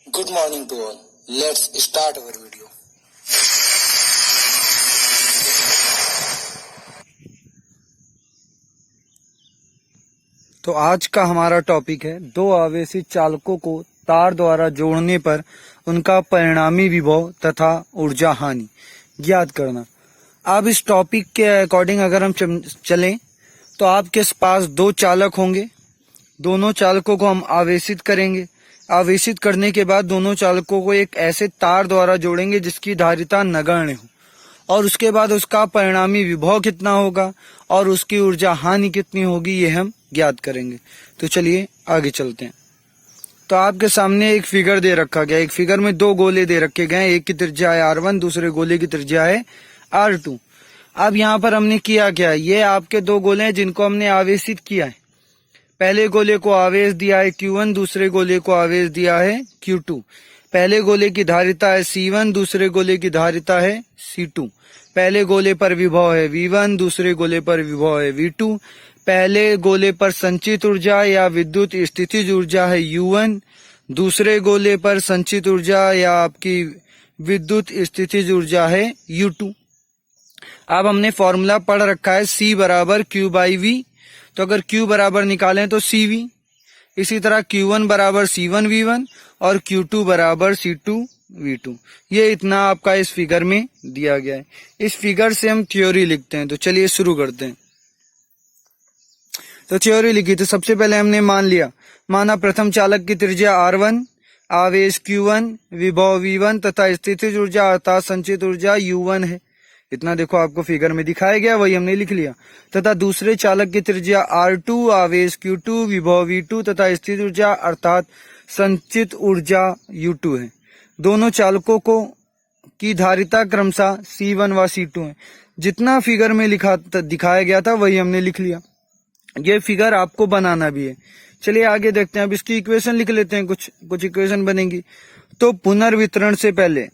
Good morning to all. Let's start our video. तो आज का हमारा टॉपिक है दो आवेशी चालकों को तार द्वारा जोड़ने पर उनका परिणामी विभव तथा ऊर्जा हानि ज्ञात करना। अब इस टॉपिक के अकॉर्डिंग अगर हम चलें तो आपके पास दो चालक होंगे, दोनों चालकों को हम आवेशित करेंगे। आवेशित करने के बाद दोनों चालकों को एक ऐसे तार द्वारा जोड़ेंगे जिसकी धारिता नगण्य हो, और उसके बाद उसका परिणामी विभव कितना होगा और उसकी ऊर्जा हानि कितनी होगी, ये हम ज्ञात करेंगे। तो चलिए आगे चलते हैं। तो आपके सामने एक फिगर दे रखा गया। एक फिगर में दो गोले दे रखे गए, एक की त्रिज्या है R1, दूसरे गोले की त्रिज्या है R2। अब यहाँ पर हमने किया क्या, ये आपके दो गोले हैं जिनको हमने आवेशित किया है। पहले गोले को आवेश दिया है Q1, दूसरे गोले को आवेश दिया है Q2। पहले गोले की धारिता है C1, दूसरे गोले की धारिता है C2। पहले गोले पर विभव है V1, दूसरे गोले पर विभव है V2। पहले गोले पर संचित ऊर्जा या विद्युत स्थितिज ऊर्जा है U1, दूसरे गोले पर संचित ऊर्जा या आपकी विद्युत स्थितिज ऊर्जा है U2। अब हमने फॉर्मूला पढ़ रखा है C बराबर Q बाई V, तो अगर Q बराबर निकालें तो CV। इसी तरह Q1 बराबर C1 V1 और Q2 बराबर C2 V2। ये इतना आपका इस फिगर में दिया गया है। इस फिगर से हम थ्योरी लिखते हैं। तो चलिए शुरू करते हैं। तो थ्योरी लिखी, तो सबसे पहले हमने माना प्रथम चालक की त्रिज्या R1, आवेश Q1, विभव V1 तथा स्थितिज ऊर्जा अर्थात संचित ऊर्जा U1 है। इतना देखो आपको फिगर में दिखाया गया, वही हमने लिख लिया। तथा दूसरे चालक की त्रिज्या R2, आवेश Q2, विभव V2 तथा स्थितिज ऊर्जा अर्थात संचित ऊर्जा U2 है। दोनों चालकों को की धारिता क्रमशः C1 व C2 है। जितना फिगर में दिखाया गया था वही हमने लिख लिया। ये फिगर आपको बनाना भी है। चलिए आगे देखते हैं। अब इसकी इक्वेशन लिख लेते हैं, कुछ इक्वेशन बनेंगी। तो पुनर्वितरण से पहले,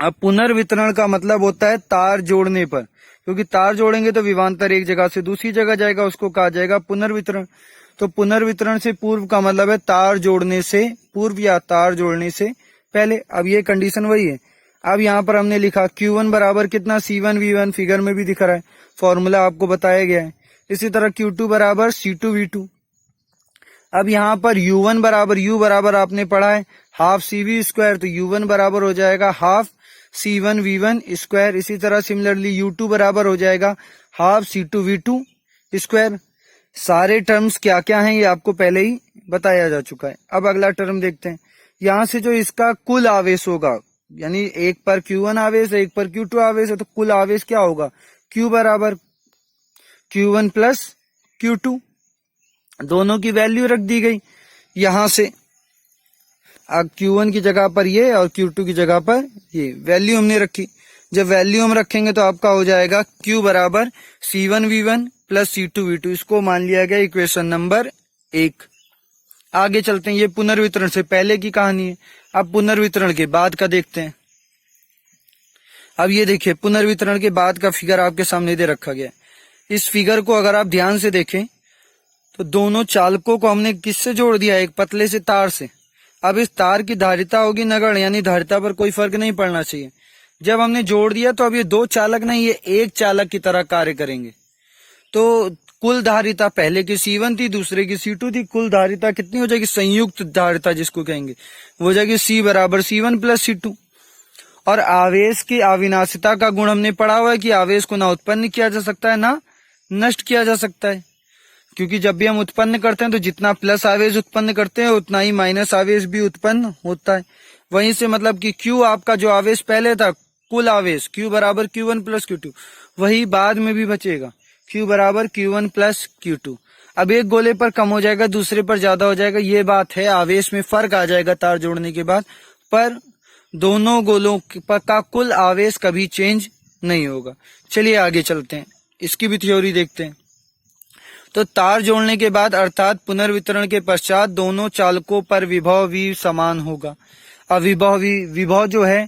अब पुनर्वितरण का मतलब होता है तार जोड़ने पर, क्योंकि तार जोड़ेंगे तो विभवांतर एक जगह से दूसरी जगह जाएगा, उसको कहा जाएगा पुनर्वितरण। तो पुनर्वितरण से पूर्व का मतलब है तार जोड़ने से पूर्व या तार जोड़ने से पहले। अब ये कंडीशन वही है। अब यहाँ पर हमने लिखा Q1 बराबर कितना C1 V1, फिगर में भी दिख रहा है, फॉर्मूला आपको बताया गया है। इसी तरह Q2 बराबर C2 V2। अब यहाँ पर U1 बराबर आपने पढ़ा है हाफ CV स्क्वायर, तो U1 बराबर हो जाएगा हाफ C1 V1 स्क्वायर। इसी तरह सिमिलरली U2 बराबर हो जाएगा हाफ C2 V2 स्क्वायर। सारे टर्म्स क्या क्या हैं ये आपको पहले ही बताया जा चुका है। अब अगला टर्म देखते हैं। यहाँ से जो इसका कुल आवेश होगा, यानी एक पर Q1 आवेश है, एक पर Q2 आवेश है, तो कुल आवेश क्या होगा, Q बराबर Q1 प्लस Q2। दोनों की वैल्यू रख दी गई यहां से। अब Q1 की जगह पर ये और Q2 की जगह पर ये वैल्यू हमने रखी। जब वैल्यू हम रखेंगे तो आपका हो जाएगा Q बराबर C1 V1 plus C2 V2। इसको मान लिया गया इक्वेशन नंबर 1। आगे चलते हैं। ये पुनर्वितरण से पहले की कहानी है। अब पुनर्वितरण के बाद का देखते हैं। अब ये देखिए, पुनर्वितरण के बाद का फिगर आपके सामने दे रखा गया है। इस फिगर को अगर आप ध्यान से देखें तो दोनों चालकों को हमने किससे जोड़ दिया, एक पतले से तार से। अब इस तार की धारिता होगी नगण्य, यानी धारिता पर कोई फर्क नहीं पड़ना चाहिए। जब हमने जोड़ दिया तो अब ये दो चालक नहीं, ये एक चालक की तरह कार्य करेंगे। तो कुल धारिता पहले की C1 थी, दूसरे की C2 थी। कुल धारिता कितनी हो जाएगी, संयुक्त धारिता जिसको कहेंगे, वो हो जाएगी C बराबर C1 प्लस C2। और आवेश की अविनाशिता का गुण हमने पढ़ा हुआ है कि आवेश को ना उत्पन्न किया जा सकता है ना नष्ट किया जा सकता है, क्योंकि जब भी हम उत्पन्न करते हैं तो जितना प्लस आवेश उत्पन्न करते हैं उतना ही माइनस आवेश भी उत्पन्न होता है। वहीं से मतलब कि Q आपका जो आवेश पहले था, कुल आवेश Q बराबर Q1 प्लस Q2, वही बाद में भी बचेगा, Q बराबर Q1 प्लस Q2। अब एक गोले पर कम हो जाएगा, दूसरे पर ज्यादा हो जाएगा, ये बात है। आवेश में फर्क आ जाएगा तार जोड़ने के बाद, पर दोनों गोलों का कुल आवेश कभी चेंज नहीं होगा। चलिए आगे चलते हैं, इसकी भी थ्योरी देखते हैं। तो तार जोड़ने के बाद अर्थात पुनर्वितरण के पश्चात दोनों चालकों पर विभव V समान होगा। अब विभव जो है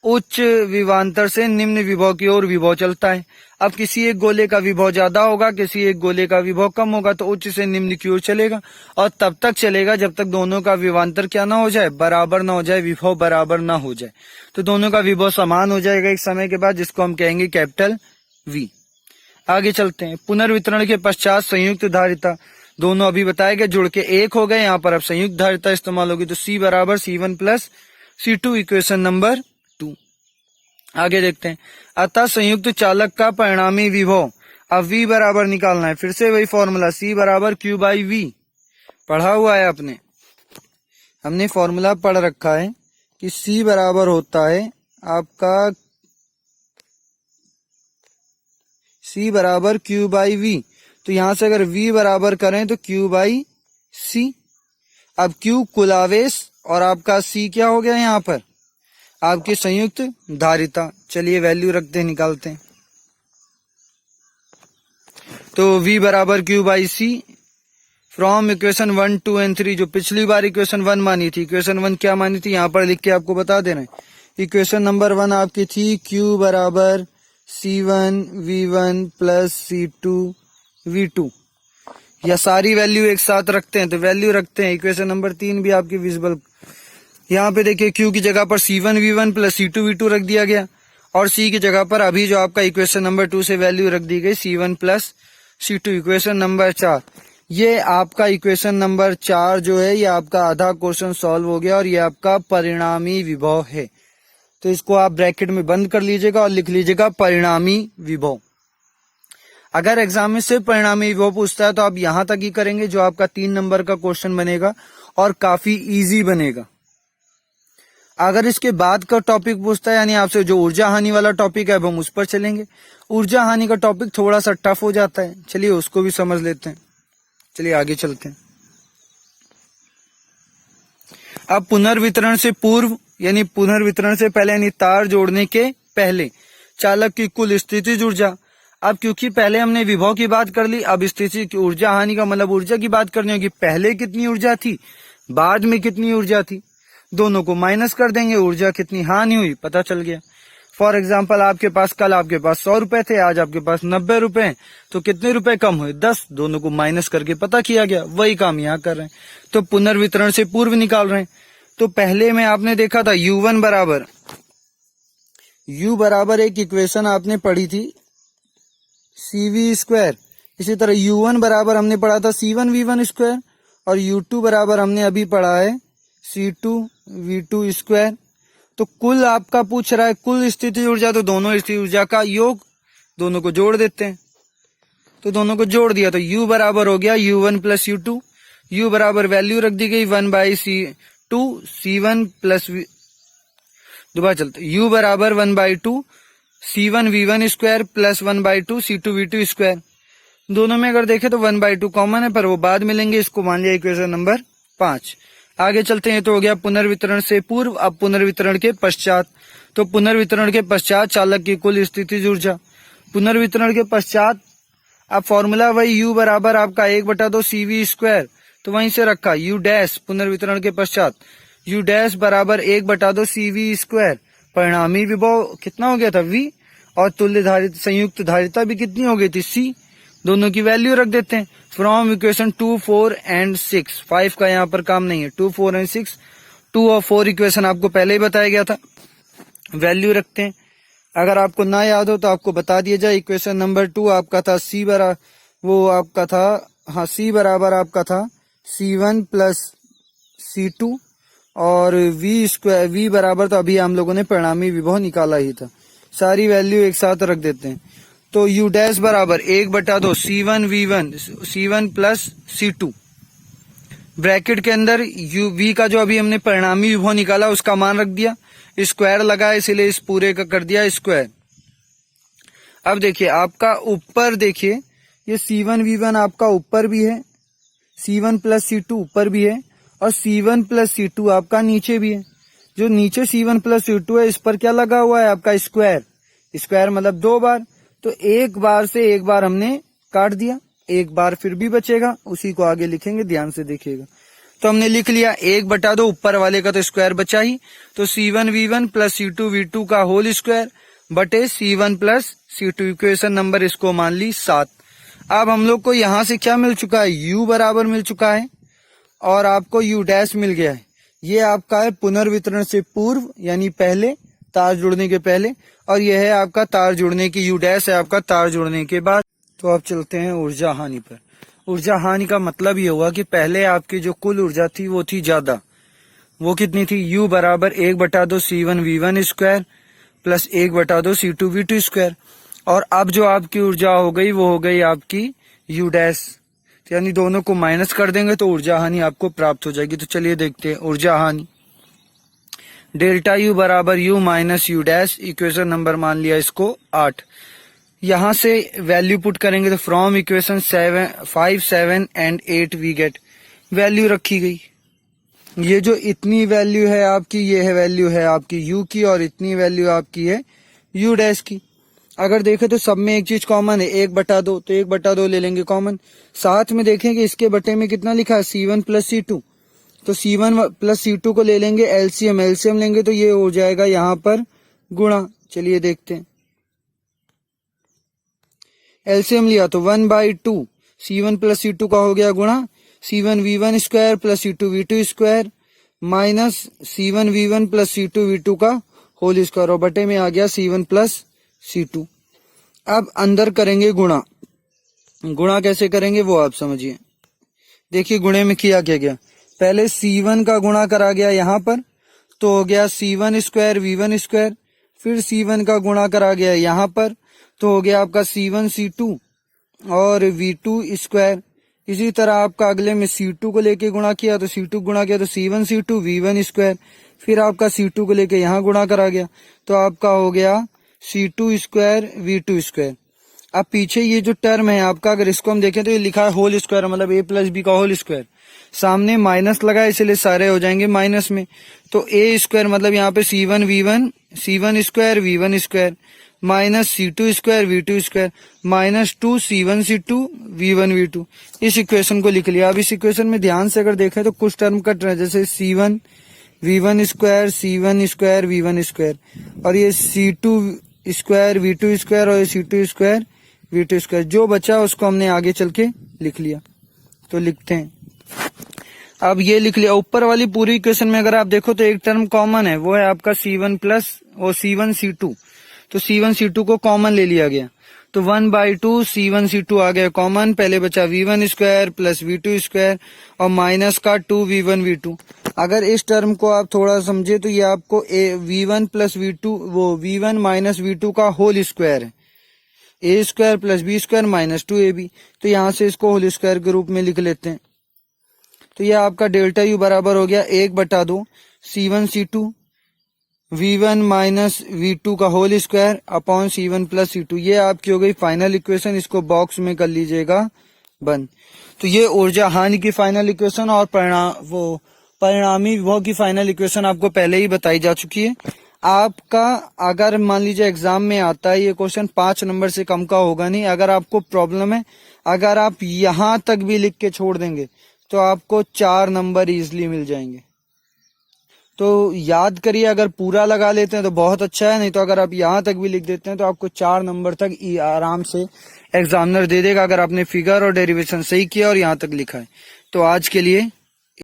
उच्च विभवांतर से निम्न विभव की ओर विभव चलता है। अब किसी एक गोले का विभव ज्यादा होगा, किसी एक गोले का विभव कम होगा, तो उच्च से निम्न की ओर चलेगा और तब तक चलेगा जब तक दोनों का विभवांतर क्या ना हो जाए, बराबर ना हो जाए, विभव बराबर ना हो जाए। तो दोनों का विभव समान हो जाएगा एक समय के बाद, जिसको हम कहेंगे कैपिटल V। आगे चलते हैं। पुनर्वितरण के पश्चात संयुक्त धारिता, दोनों अभी बताए गए जुड़ के एक हो गए, यहाँ पर अब संयुक्त धारिता इस्तेमाल होगी, तो C बराबर C1 plus C2, equation number 2। आगे देखते हैं। अतः संयुक्त चालक का परिणामी विभव, अब V बराबर निकालना है, फिर से वही फॉर्मूला C बराबर Q बाई V, पढ़ा हुआ है आपने, हमने फॉर्मूला पढ़ रखा है कि C बराबर होता है आपका C बराबर Q बाई V। तो यहां से अगर V बराबर करें तो Q बाई C। अब Q कुल आवेश और आपका C क्या हो गया यहाँ पर, आपकी संयुक्त धारिता। चलिए वैल्यू रखते हैं, निकालते हैं। तो V बराबर Q by C from equation 1, 2 and 3, जो पिछली बार इक्वेशन 1 मानी थी, इक्वेशन 1 क्या मानी थी यहाँ पर लिख के आपको बता दे रहे हैं। इक्वेशन नंबर 1 आपकी थी Q बराबर C1 V1 plus C2 V2। या सारी वैल्यू एक साथ रखते हैं, तो वैल्यू रखते हैं। इक्वेशन नंबर 3 भी आपकी विजिबल, यहाँ पे देखिए Q की जगह पर C1 V1 plus C2 V2 रख दिया गया और C की जगह पर अभी जो आपका इक्वेशन नंबर 2 से वैल्यू रख दी गई C1 plus C2। Equation number 4, ये आपका इक्वेशन नंबर 4 जो है ये आपका आधा क्वेश्चन सॉल्व हो गया और ये आपका परिणामी विभव है। तो इसको आप ब्रैकेट में बंद कर लीजिएगा और लिख लीजिएगा परिणामी विभव। अगर एग्जाम में सिर्फ परिणामी विभव पूछता है तो आप यहां तक ही करेंगे, जो आपका 3 नंबर का क्वेश्चन बनेगा और काफी इजी बनेगा। अगर इसके बाद का टॉपिक पूछता है, यानी आपसे जो ऊर्जा हानि वाला टॉपिक है, अब हम उस पर चलेंगे। ऊर्जा हानि का टॉपिक थोड़ा सा टफ हो जाता है, चलिए उसको भी समझ लेते हैं। चलिए आगे चलते हैं। अब पुनर्वितरण से पूर्व यानी पुनर्वितरण से पहले यानी तार जोड़ने के पहले चालक की कुल स्थितिज ऊर्जा। अब क्योंकि पहले हमने विभव की बात कर ली, अब स्थिति की ऊर्जा हानि का मतलब ऊर्जा की बात करनी होगी। पहले कितनी ऊर्जा थी, बाद में कितनी ऊर्जा थी, दोनों को माइनस कर देंगे, ऊर्जा कितनी हानि हुई पता चल गया। फॉर एग्जाम्पल आपके पास कल आपके पास 100 रुपए थे, आज आपके पास 90 रुपए, तो कितने रुपए कम हुए, 10। दोनों को माइनस करके पता किया गया, वही काम यहाँ कर रहे हैं। तो पुनर्वितरण से पूर्व निकाल रहे हैं। तो पहले में आपने देखा था U1 बराबर, U बराबर एक इक्वेशन आपने पढ़ी थी CV स्क्वायर। इसी तरह U1 बराबर हमने पढ़ा था C1 V1 स्क्वायर और U2 बराबर हमने अभी पढ़ा है C2 V2 स्क्वायर। तो कुल आपका पूछ रहा है कुल स्थिति ऊर्जा, तो दोनों स्थिति ऊर्जा का योग, दोनों को जोड़ देते हैं। तो दोनों को जोड़ दिया तो U बराबर हो गया U1 प्लस U2। U बराबर वैल्यू रख दी गई 1 बाई C2 C1 प्लस दोबारा चलते, U बराबर 1 by 2 C1 V1 square plus 1 by 2 C2 V2 square. दोनों में अगर देखें तो 1 बाई 2 कॉमन है, पर वो बाद में लेंगे। इसको मान लिया इक्वेशन नंबर 5। आगे चलते हैं। तो हो गया पुनर्वितरण से पूर्व। अब पुनर्वितरण के पश्चात, तो पुनर्वितरण के पश्चात चालक की कुल स्थितिज ऊर्जा। पुनर्वितरण के पश्चात अब फॉर्मूला वही U बराबर आपका 1/2 CV स्क्वायर, तो वहीं से रखा U डैश। पुनर्वितरण के पश्चात U डैश बराबर 1/2 CV स्क्वायर। परिणामी विभव कितना हो गया था V, और तुल्य धारिता संयुक्त धारिता भी कितनी हो गई थी C। दोनों की वैल्यू रख देते हैं फ्रॉम इक्वेशन 2, 4 एंड 6। 5 का यहाँ पर काम नहीं है, 2, 4 एंड 6। 2 और 4 इक्वेशन आपको पहले ही बताया गया था। वैल्यू रखते हैं, अगर आपको ना याद हो तो आपको बता दिया जाए। इक्वेशन नंबर 2 आपका था C बराबर, वो आपका था C बराबर आपका था C1 प्लस C2 और V बराबर, तो अभी हम लोगों ने परिणामी विभव निकाला ही था। सारी वैल्यू एक साथ रख देते हैं। तो U डैश बराबर 1/2 C1 V1 C1 plus C2, bracket के अंदर V का जो अभी हमने परिणामी विभव निकाला उसका मान रख दिया, स्क्वायर लगा इसीलिए इस पूरे का कर दिया स्क्वायर। अब देखिए आपका ऊपर देखिए ये C1 V1 आपका ऊपर भी है, C1 प्लस C2 ऊपर भी है और C1 प्लस C2 आपका नीचे भी है। जो नीचे C1 प्लस C2 है इस पर क्या लगा हुआ है आपका स्क्वायर। स्क्वायर मतलब 2 बार, तो एक बार से एक बार हमने काट दिया, एक बार फिर भी बचेगा, उसी को आगे लिखेंगे, ध्यान से देखिएगा। तो हमने लिख लिया 1/2 ऊपर वाले का तो स्क्वायर बचा ही, तो C1V1 प्लस C2V2 का होल स्क्वायर बटे C1 plus C2। Equation number इसको मान ली 7। अब हम लोग को यहां से क्या मिल चुका है, U बराबर मिल चुका है और आपको U डैश मिल गया है। ये आपका है पुनर्वितरण से पूर्व यानी पहले, तार जुड़ने के पहले, और यह है आपका तार जुड़ने की U डैश है आपका तार जुड़ने के बाद। तो अब चलते हैं ऊर्जा हानि पर। ऊर्जा हानि का मतलब ये हुआ कि पहले आपकी जो कुल ऊर्जा थी वो थी ज्यादा। वो कितनी थी, U बराबर 1/2 C1V1 square plus 1/2 C2V2 square. और अब जो आपकी ऊर्जा हो गई वो हो गई आपकी U डैश, यानी दोनों को माइनस कर देंगे तो ऊर्जा हानि आपको प्राप्त हो जाएगी। तो चलिए देखते हैं ऊर्जा हानि। डेल्टा U बराबर U minus U dash, equation number मान लिया इसको 8। यहां से वैल्यू पुट करेंगे तो from equation 5, 7 and 8 we get, value रखी गई। ये जो इतनी वैल्यू है आपकी, ये है वैल्यू है आपकी U की, और इतनी वैल्यू आपकी है U डैश की। अगर देखें तो सब में एक चीज कॉमन है, 1/2, तो 1/2 ले लेंगे कॉमन। साथ में देखेंगे इसके बटे में कितना लिखा है, C1 प्लस C2, तो C1 प्लस C2 को ले लेंगे एलसीएम, एलसीएम लेंगे तो ये हो जाएगा यहाँ पर गुणा। चलिए देखते हैं, एलसीएम लिया तो 1/2 C1 प्लस C2 का हो गया गुणा C1V1 square plus C2V2 square minus C1V1 plus C2V2 का होल स्क्वायर, और बटे में आ गया C1 प्लस C2। अब अंदर करेंगे गुणा। गुणा कैसे करेंगे वो आप समझिए। देखिए गुणे में किया क्या गया, पहले C1 का गुणा करा गया यहाँ पर, तो हो गया C1 स्क्वायर V1 स्क्वायर, फिर C1 का गुणा करा गया यहाँ पर, तो हो गया आपका C1 C2 और V2 स्क्वायर। इसी तरह आपका अगले में C2 को लेके गुणा किया तो C2 गुणा किया तो C1 C2 V1 स्क्वायर, फिर आपका C2 को लेके यहाँ गुणा करा गया तो आपका हो गया C2 स्क्वायर V2 स्क्वायर। अब पीछे ये जो टर्म है आपका, अगर इसको हम देखें तो ये लिखा है होल स्क्वायर, मतलब A प्लस B का होल स्क्वायर। सामने माइनस लगा इसलिए सारे हो जाएंगे माइनस में, तो A स्क्वायर मतलब यहाँ पे C1 V1 C1 square V1 square minus C2 square V2 square minus 2 C1 C2 V1 V2। इस इक्वेशन को लिख लिया। अब इस इक्वेशन में ध्यान से अगर देखें तो कुछ टर्म कट रहे हैं, जैसे C1 V1 square C1 square V1 square, और ये C2 स्क्वायर V2 स्क्वायर और ये C2 स्क्वायर V2 स्क्वायर। जो बचा उसको हमने आगे चल के लिख लिया, तो लिखते हैं। अब ये लिख लिया। ऊपर वाली पूरी इक्वेशन में अगर आप देखो तो एक टर्म कॉमन है, वो है आपका C1 प्लस और C1 C2, तो C1 C2 को कॉमन ले लिया गया, तो 1/2 C1 C2 आ गया कॉमन। पहले बचा V1 square plus V2 square और माइनस का 2 V1 V2। अगर इस टर्म को आप थोड़ा समझे तो ये आपको V1 प्लस V2 वो V1 माइनस V2 का होल स्क्वायर है, A square plus B square minus 2AB। तो यहाँ से इसको होल स्क्वायर के रूप में लिख लेते हैं। तो यह आपका डेल्टा U बराबर हो गया 1/2 C1 C2 V1 minus V2 का whole square upon C1 plus C2। ये आपकी हो गई फाइनल इक्वेशन। इसको बॉक्स में कर लीजिएगा बंद। तो ये ऊर्जा हानि की फाइनल इक्वेशन और परिणामी विभव की फाइनल इक्वेशन आपको पहले ही बताई जा चुकी है। आपका अगर मान लीजिए एग्जाम में आता है ये क्वेश्चन 5 नंबर से कम का होगा नहीं। अगर आपको प्रॉब्लम है, अगर आप यहां तक भी लिख के छोड़ देंगे तो आपको 4 नंबर इजीली मिल जाएंगे। तो याद करिए, अगर पूरा लगा लेते हैं तो बहुत अच्छा है, नहीं तो अगर आप यहां तक भी लिख देते हैं तो आपको 4 नंबर तक आराम से एग्जामिनर दे देगा, अगर आपने फिगर और डेरिवेशन सही किया और यहां तक लिखा है। तो आज के लिए